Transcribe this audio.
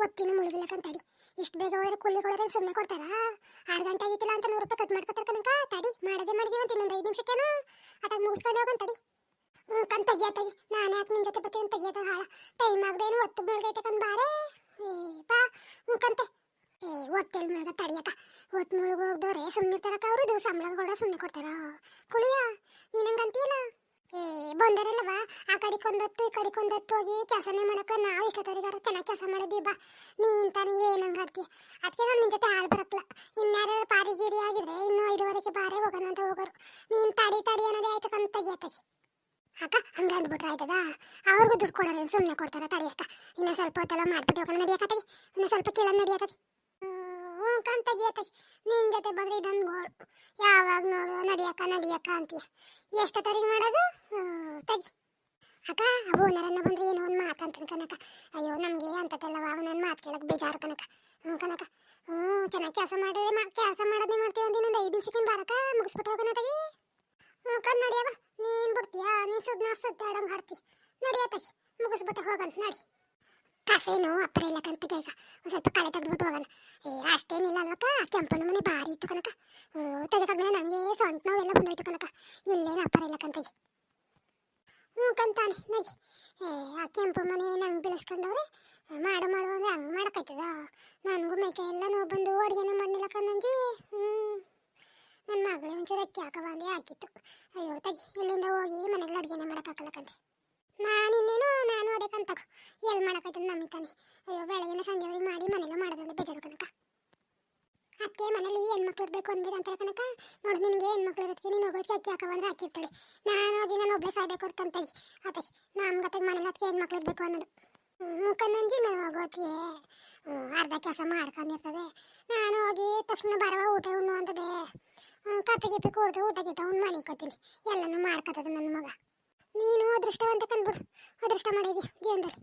ಒತ್ತಿನ ಮುಳುಗಿಲ್ಲಕಂತ ತಡಿ. ಇಷ್ಟು ಬೇಗ ಹೋದ್ರೆ ಕೂಲಿಗಳರಲ್ಲಿ ಸುಮ್ಮನೆ ಕೊಡ್ತಾರಾ? 6 ಗಂಟೆ ಆಗಿತ್ತಿಲ್ಲ ಅಂತ 100 ರೂಪಾಯಿ ಕಟ್ ಮಾಡ್ಕೊತಾರೆ ಕನಕ. ತಡಿ ಮಾಡದೆ ಮಾಡಿದೀವಿ ಅಂತ ಇನ್ನೊಂದು 5 ನಿಮಿಷಕ್ಕೇನು ಅದಾಗ ಮುಗಿಸ್ಕೊಂಡು ಹೋಗಂತ ತಡಿ. ಕಣ್ ತೆಗಿಯತ್ತಾಗಿ ನಾನು ಯಾಕೆ ನಿನ್ನ ಜೊತೆ ಬರ್ತೀನಿ ತೆಗಿಯೋದ ಹಾಳ. ಟೈಮ್ ಆಗದೇನು ಒತ್ತು ಮುಳುಗೈತೆ ಕಂದು ಬಾರೆ. ಬಾ ಕಂತೆ. ಒತ್ತೆಲ್ಲಿ ಮುಳುಗ ತಡಿಯಕ್ಕ. ಒತ್ತು ಮುಳುಗೋಗ್ದವ್ರೆ ಸುಮ್ಮನೆ ತರಕ ಅವರು ಸಂಬಳ ಕೂಡ ಸುಮ್ಮನೆ ಕೊಡ್ತಾರ ಕುಲಿಯ ನೀನಂಗೆ ಅಂತೀಯಲ್ಲ. ಬಂದರಲ್ಲವಾ ಆ ಕಡೆಕೊಂದೊತ್ತು ಈ ಕಡೆಕೊಂದೊತ್ತು ಹೋಗಿ ಕೆಲಸನೇ ಮಾಡಕ ನಾವು ಇಷ್ಟೊತ್ತವರಿಗಾರ ಚೆನ್ನಾಗಿ ಕೆಲಸ ಮಾಡಿದ್ವಿ. ಬಾ ನೀನ್ ತಾನು ಏನಂಗೆ ಆಡ್ತೀಯ. ಅದಕ್ಕೆ ನಾನು ನಿನ್ನ ಜೊತೆ ಹಾಳು ಬರಕ್ಲ. ಇನ್ಯಾರ ಪಾರಿಗೀರಿ ಆಗಿದ್ರೆ ಇನ್ನೂ 5:15ಕ್ಕೆ ಬಾರೆ ಹೋಗೋಣ ಅಂತ ಹೋಗೋರು. ನೀನ್ ತಡಿ ತಡಿ ಅನ್ನೋದೇ ಆಯ್ತು ಕಂದು ತೆಗಿಯತ್ತಾಗಿ. ಅಕ್ಕ ಹಂಗೆ ಅಂದ್ಬಿಟ್ರೆ ಆಯ್ತದ? ಅವ್ರಿಗೂ ದುಡ್ಡು ಕೊಡೋರು ಸುಮ್ಮನೆ ಕೊಡ್ತಾರ. ತಡಿಯಕ್ಕ ಇನ್ನೂ ಸ್ವಲ್ಪ ಹೊತ್ತೆಲ್ಲ ಮಾಡ್ಬಿಟ್ಟು ಹೋಗೋಣ ನಡಿಯಕತ್ತಾಗಿ. ಇನ್ನೂ ಸ್ವಲ್ಪ ಕೀಳ ನಡಿಯತ್ತಾಗಿ. ಕಂದು ತೆಗಿಯತ್ತಾಗಿ. ನಿನ್ನ ಜೊತೆ ಬಂದ್ರೆ ಇದೊಂದು ಗೋಳು. ಯಾವಾಗ ನೋಡು ನಡಿಯಕ್ಕ ನಡಿಯಕ್ಕ ಅಂತೀಯ. ಎಷ್ಟೊತ್ತವರೆಗೆ ಮಾಡೋದು? ತೆಗಿ ಅಕ್ಕ. ಅವು ಓನರನ್ನ ಬಂದ್ರೆ ಏನೋ ಒಂದು ಮಾತಂತಾನೆ ಕನಕ. ಅಯ್ಯೋ ನಮಗೆ ಅಂತದೆಲ್ಲವ ನನ್ನ ಮಾತು ಕೇಳಕ್ಕೆ ಬೇಜಾರು ಕನಕ. ಕನಕ ಚೆನ್ನಾಗಿ ಕೆಲಸ ಮಾಡೋದೇ ಮಾಡ್ತೀವಿ ಅಂತ ಇನ್ನೊಂದು 5 ನಿಮಿಷಕ್ಕಿಂತ ಬಾರಕ ಮುಗಿಸ್ಬಿಟ್ಟು ಹೋಗೋಣ ತೆಗಿ. ಕಂದು ನಡಿಯವ. ನೀನು ಬಿಡ್ತೀಯಾ? ನೀನು ಸುದ್ದಾಡಂಗೆ ಹಾಡ್ತಿ. ನಡಿಯತ್ತಾಗಿ ಮುಗಿಸ್ಬಿಟ್ಟು ಹೋಗಂತ ನಡಿ. ಕಸೇನು ಅಪ್ಪರ ಇಲ್ಲಕಂತ ಈಗ ಒಂದು ಸ್ವಲ್ಪ ಕಳೆ ತೆಗೆದ್ಬಿಟ್ಟು ಹೋಗೋಣ. ಅಷ್ಟೇನಿಲ್ಲ ಅಲ್ವಕ್ಕ. ಕೆಂಪಣ್ಣ ಮನೆ ಭಾರಿ ಇತ್ತು ಕನಕ. ತೆಗೆದಾದ್ಮೇಲೆ ನನಗೆ ಸೊಂಟ ನೋವೆಲ್ಲ ಬಂದೋಯ್ತು ಕನಕ. ಇಲ್ಲೇನು ಅಪ್ಪರ ಇಲ್ಲಕಂತ ಕಂತಾನೆ ನಗಿ. ಆ ಕೆಂಪು ಮನೆ ನಂಗೆ ಬೆಳೆಸ್ಕೊಂಡವ್ರೆ. ಮಾಡು ಅಂದ್ರೆ ಹಂಗೆ ಮಾಡೋಕ್ಕಾಯ್ತದ? ನನಗೂ ಮೇಕೈ ಎಲ್ಲ ನೋವು ಬಂದು ಅಡುಗೆನೇ ಮಾಡಲಿಲ್ಲ ಕಣ್ಣಂಜಿ. ನನ್ನ ಮಗಳೇ ಒಂಚೂರು ಅಕ್ಕಿ ಹಾಕವ ಅಂದೆ ಹಾಕಿತ್ತು. ಅಯ್ಯೋ ತೆಗಿ. ಇಲ್ಲಿಂದ ಹೋಗಿ ಮನೆಗೆ ಅಡುಗೆನೇ ಮಾಡೋಕ್ಕಾಗಲ್ಲ ಕಂತೆ. ನಾನು ಅದೇ ಕಂತಗು ಎಲ್ಲಿ ಮಾಡೋಕ್ಕಾಯ್ತದೆ ನಮ್ಮಿತಾನೆ. ಅಯ್ಯೋ ಬೆಳಗಿನ ಸಂಜೆವರೆಗೆ ಮಾಡಿ ಮನೆಲ್ಲ ಮಾಡೋದಂದ್ರೆ ಬೇಜಾರು ಕನಕ. ಅದಕ್ಕೆ ಮನೇಲಿ ಹೆಣ್ಮಕ್ಳು ಇರಬೇಕು ಅಂದಿದ್ದು ಅಂತಾರೆ ಕನಕ. ನೋಡಿ ನಿನಗೆ ಹೆಣ್ಮಕ್ಳು ಇರೋದಕ್ಕೆ ನೀನು ಹೋಗೋದಕ್ಕೆ ಅಕ್ಕಿ ಹಾಕವ ಅಂದ್ರೆ ಹಾಕಿರ್ತಾಳೆ. ನಾನು ಹೋಗಿ ನಾನು ಒಬ್ಬಳೇ ಸಾಯ್ಬೇಕು ಅಂತಂತಾಯಿ. ಅತ್ತಾಗಿ ನಮ್ಮ ಗತ್ತಾಗ ಮನೇಲಿ ಅದಕ್ಕೆ ಹೆಣ್ಮಕ್ಳು ಇರಬೇಕು ಅನ್ನೋದು. ಮುಖಂದಂಜಿ ನಾವು ಹೋಗೋತಿಗೆ ಅರ್ಧ ಕೆಲಸ ಮಾಡ್ಕೊಂಡಿರ್ತದೆ. ನಾನು ಹೋಗಿ ತಕ್ಷಣ ಬರುವ ಊಟ ಉಣ್ಣು ಅಂತದೆ. ಕಾಪಿ ಗಿಪ್ಪಿ ಕುಡ್ದು ಊಟ ಗಿಟ್ಟ ಉಣ್ಣು ಮನಿಕೋತೀನಿ. ಎಲ್ಲನೂ ಮಾಡ್ಕೊತದ ನನ್ನ ಮಗ. ನೀನು ಅದೃಷ್ಟವಂತ ಕಂದ್ಬಿಡು. ಅದೃಷ್ಟ ಮಾಡಿದಿ ಜೀವನದಲ್ಲಿ.